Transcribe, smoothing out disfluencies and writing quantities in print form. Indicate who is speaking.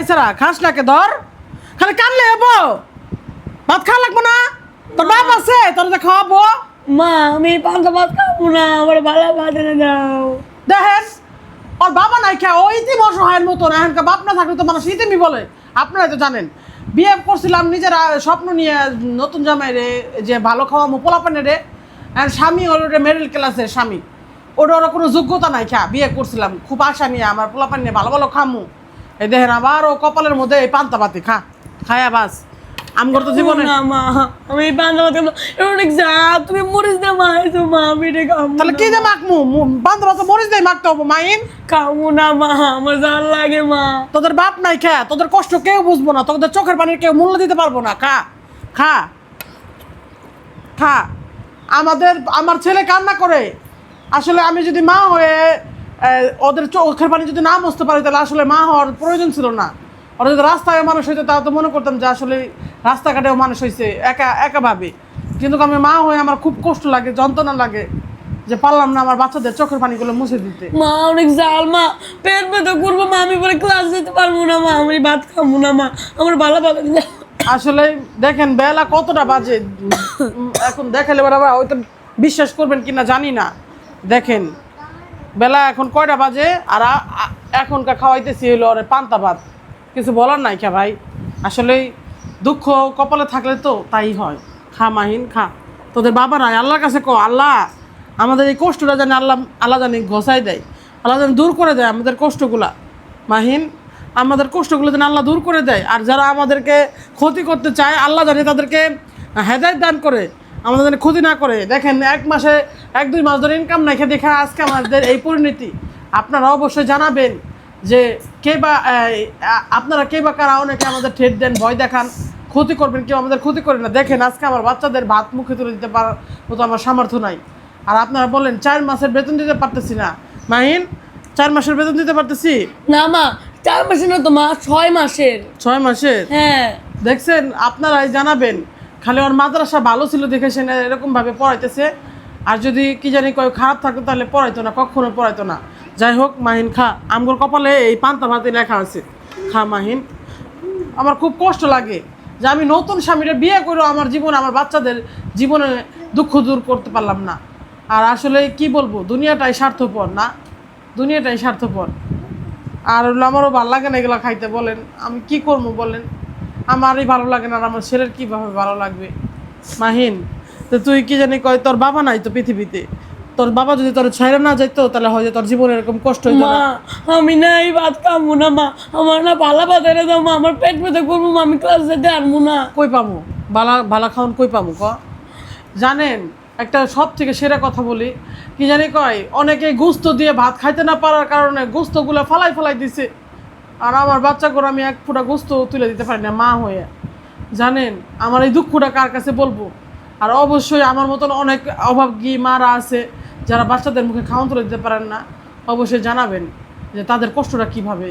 Speaker 1: বেচারা খাস নাকে ধর খালি কানলে হবো ভাত খাওয়া লাগবো না তোর বাপ আছে তোর যে খাওয়াবো
Speaker 2: মা আমি পান্তা ভাত খাবো না আমার ভালো ভাত এনে দাও
Speaker 1: দেখেন ওর বাবা নাই খা ও ইতিম অসহায়ের মতন এখনকার বাপ না থাকলে তো মানুষ ইতিমই বলে আপনারাই তো জানেন বিয়ে করছিলাম নিজের স্বপ্ন নিয়ে নতুন জামাই রে যে ভালো খাওয়ামো পোলাপানে রে আর স্বামী হলো রে মিডল ক্লাসের স্বামী ওর কোনো যোগ্যতা নাই খা বিয়ে করছিলাম খুব আশা নিয়ে আমার পোলাপান নিয়ে ভালো ভালো খামু এই দেখেন আবার ও কপালের মধ্যে এই পান্তা পাতি খায়া বাস আমগর তো জীবনে
Speaker 2: না মা আমি পান্তা ভাত খাবো অনেক যা তুমি মরিস দে মা এসো মা আমি এটা খাবো
Speaker 1: তাহলে কি যে মাখমু পান্তা পাতা মরিচ দিয়ে মাখতে হবো মাইন
Speaker 2: খাবো না মা আমার জাল লাগে মা
Speaker 1: তোদের বাপ নাই খা তোদের কষ্ট কেউ বুঝবো না তোদের চোখের পানির কেউ মূল্য দিতে পারবো না খা খা খা আমার ছেলে কান্না করে আসলে আমি যদি মা হয়ে ওদের চোখের পানি যদি না বুঝতে পারি তাহলে আসলে মা হওয়ার প্রয়োজন ছিল না ওরা যদি রাস্তায় মানুষ হইতো তাহলে তো মনে করতাম যে আসলে রাস্তাঘাটেও মানুষ হয়েছে একাভাবে কিন্তু আমি মা হয়ে আমার খুব কষ্ট লাগে যন্ত্রণা লাগে যে পারলাম না আমার বাচ্চাদের চোখের পানিগুলো মুছে দিতে
Speaker 2: মা অনেক জাল মা পেট ব্যথা করবো মা আমি বলে ক্লাস যেতে পারবো না মা আমি ভাত খাবো না মা আমার ভালো ভালো
Speaker 1: আসলে দেখেন বেলা কতটা বাজে এখন দেখালে বাবা হয়তো বিশ্বাস করবেন কিনা জানি না দেখেন বেলা এখন কয়টা বাজে আর এখনকার খাওয়াইতেছি হইলো ওরে পান্তা ভাত কিছু বলার নাই খা ভাই আসলে দুঃখ কপালে থাকলে তো তাই হয় খা মাহিন খা তোদের বাবা নাই আল্লাহর কাছে আল্লাহ আমাদের এই কষ্টটা জানি আল্লাহ জানি ঘষাই দেয় আল্লাহ জানি দূর করে দেয় আমাদের কষ্টগুলা মাহিন আমাদের কষ্টগুলো যেন আল্লাহ দূর করে দেয় আর যারা আমাদেরকে ক্ষতি করতে চায় আল্লাহ জানি তাদেরকে হেদায়েত দান করে আমাদের যেন ক্ষতি না করে দেখেন 1-2 মাস ধরে ইনকাম নাই খেয়ে দেখা আজকে আমাদের এই পরিণতি আপনারা অবশ্যই জানাবেন যে আপনারা কে বা কারা অনেকে আমাদের ঠেট দেন ভয় দেখান ক্ষতি করবেন কেউ আমাদের ক্ষতি করে না দেখেন আজকে আমার বাচ্চাদের ভাত মুখে তুলে দিতে পারার মতো আমার সামর্থ্য নাই আর আপনারা বলেন 4 মাসের বেতন দিতে পারতেছি না মাহিন 4 মাসের বেতন দিতে পারতেছি
Speaker 2: না মা 4 মাসের না তো মা 6 মাসের
Speaker 1: 6 মাসের
Speaker 2: হ্যাঁ
Speaker 1: দেখছেন আপনারাই জানাবেন খালি ওর মাদ্রাসা ভালো ছিল দেখে সে এরকমভাবে পড়াইতেছে আর যদি কি জানি কয় খারাপ থাকতো তাহলে পড়াইতো না কখনো পড়াইতো না যাই হোক মাহিন খা আমগোর কপালে এই পান্তা ভাতে লেখা আছে খা মাহিন আমার খুব কষ্ট লাগে যে আমি নতুন স্বামীরা বিয়ে করেও আমার জীবনে আমার বাচ্চাদের জীবনে দুঃখ দূর করতে পারলাম না আর আসলে কি বলবো দুনিয়াটাই স্বার্থপর না দুনিয়াটাই স্বার্থপর আর আমারও ভালো লাগে না এগুলো খাইতে বলেন আমি কি করবো বলেন আমারই ভালো লাগে না আর আমার ছেলের কীভাবে ভালো লাগবে মাহিন তো তুই কি জানি কয় তোর বাবা নাই তো পৃথিবীতে তোর বাবা যদি তোর ছেড়ে না যাইতো তাহলে হয়তো তোর জীবনে এরকম কষ্ট হইতো
Speaker 2: মা
Speaker 1: না
Speaker 2: আমি না এই ভাত খাবো না মা আমার না ভালো ভাত এনে দাও মা আমার পেট ব্যথা করবো মা আমি ক্লাস যেতে পারবো না
Speaker 1: কই পামু বালা খাওন কই পামু জানেন একটা সব থেকে সেরা কথা বলি কি জানি কয় অনেকে গুস্ত দিয়ে ভাত খাইতে না পারার কারণে গুস্তগুলো ফালাই দিছে আর আমার বাচ্চাগুলো আমি 1 ফুটা গুস্ত তুলে দিতে পারি না মা হয়ে জানেন আমার এই দুঃখটা কার কাছে বলবো আর অবশ্যই আমার মতন অনেক অভাবী মারা আছে যারা বাচ্চাদের মুখে খাওয়ান তুলে দিতে পারেন না অবশ্যই জানাবেন যে তাদের কষ্টটা কীভাবে